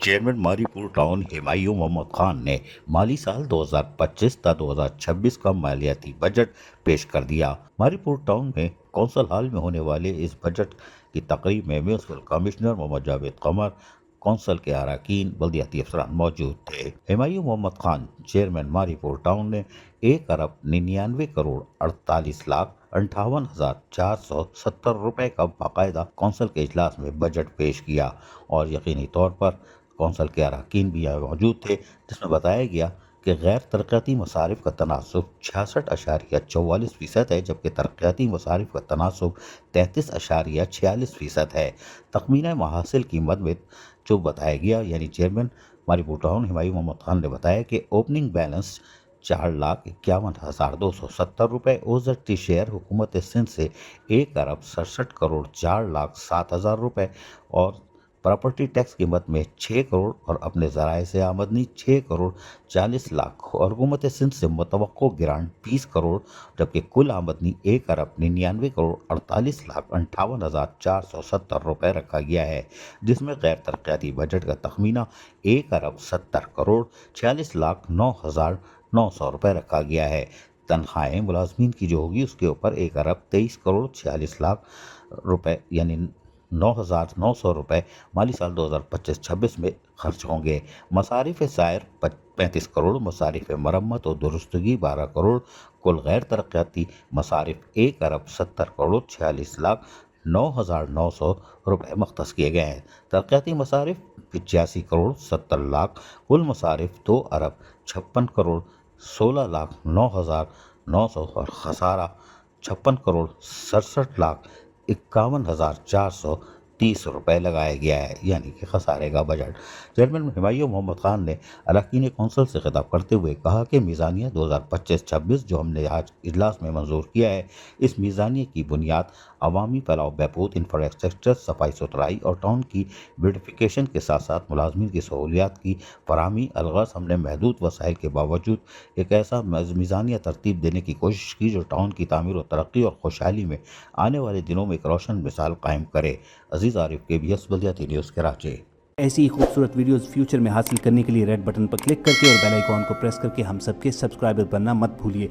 Chairman Mauripur town Humayun Mohammad Khan ने माली साल 2025 تا 2026 का मालियाती बजट पेश कर दिया। मारीपुर टाउन में कौंसल हॉल में होने वाले इस बजट की तकरीब में म्यूनसिपल कमिश्नर मोहम्मद जावेद कमर, कौंसल के अरकान, बल्दियाती अफसरान मौजूद थे। हुमायूं मोहम्मद खान चेयरमैन मारीपुर टाउन ने 1,99,48,58,470 रुपए का बाकायदा कौंसल के इजलास में बजट पेश किया और यकीनी तौर पर कौंसल के अरकान भी यहाँ मौजूद थे, जिसमें बताया गया कि गैर तरक्याती मसारिफ का तनासुब 66.44% है, जबकि तरक्याती मसारिफ का तनासुब 33.46% है। तखमीना महासिल की मद में जो बताया गया, यानी चेयरमैन मारीपुर टाउन हुमायूं मोहम्मद खान ने बताया कि ओपनिंग बैलेंस 4,51,270 रुपये, ओजरती शेयर हुकूमत सिंध से 1,67,04,07,000 रुपये और प्रॉपर्टी टैक्स कीमत में 6 करोड़ और अपने ज़राए से आमदनी 6 करोड़ 40 लाख और हुकूमत सिंध से मुतवक्को ग्रांट 20 करोड़, जबकि कुल आमदनी 1,99 करोड़ 48,58,470 रुपये रखा गया है, जिसमें गैर तरक्याती बजट का तखमीना 1,70 करोड़ 46 लाख 9,900 रुपये रखा गया है। तनख्वाहें मुलाजमीन की जो होगी उसके ऊपर 1,23 करोड़ 46 लाख रुपये यानी 9,900 रुपये माली साल 2025-26 में खर्च होंगे। मसारिफ सायर 35 करोड़, मसारिफ मरम्मत और दुरुस्तगी 12 करोड़, कुल गैर तरक्याती मसारिफ 1,70 करोड़ 46 लाख 9,900 रुपये मख्तस किए गए हैं। तरक्याती मसारिफ 85 करोड़ 70 लाख, कुल मसारिफ 2,56 करोड़ 16 लाख 9,900 और खसारा 56 करोड़ 67 लाख 51,430 रुपये लगाया गया है, यानी कि खसारे का बजट। चेयरमैन हुमायूं मोहम्मद खान ने अरकान कौंसल से खिताब करते हुए कहा कि मीज़ानिया 2025-26 जो हमने आज इजलास में मंजूर किया है, इस मीज़ानिया की बुनियाद अवामी फलाह बहबूद, इंफ्रास्ट्रक्चर, सफाई सुथराई और टाउन की ब्यूटिफिकेशन के साथ साथ मुलाजमीन की सहूलियात की फराहमी अलगर्ज हमने महदूद वसाइल के बावजूद एक ऐसा मीज़ानिया तरतीब देने की कोशिश की जो टाउन की तामीर और तरक्की और खुशहाली में आने वाले दिनों में एक रोशन मिसाल कायम करे। अजीज़ आरिफ, KBS बल्दियाती न्यूज़ कराची। ऐसी ही खूबसूरत वीडियोस फ्यूचर में हासिल करने के लिए रेड बटन पर क्लिक करके और बेल आइकॉन को प्रेस करके हम सबके सब्सक्राइबर बनना मत भूलिए।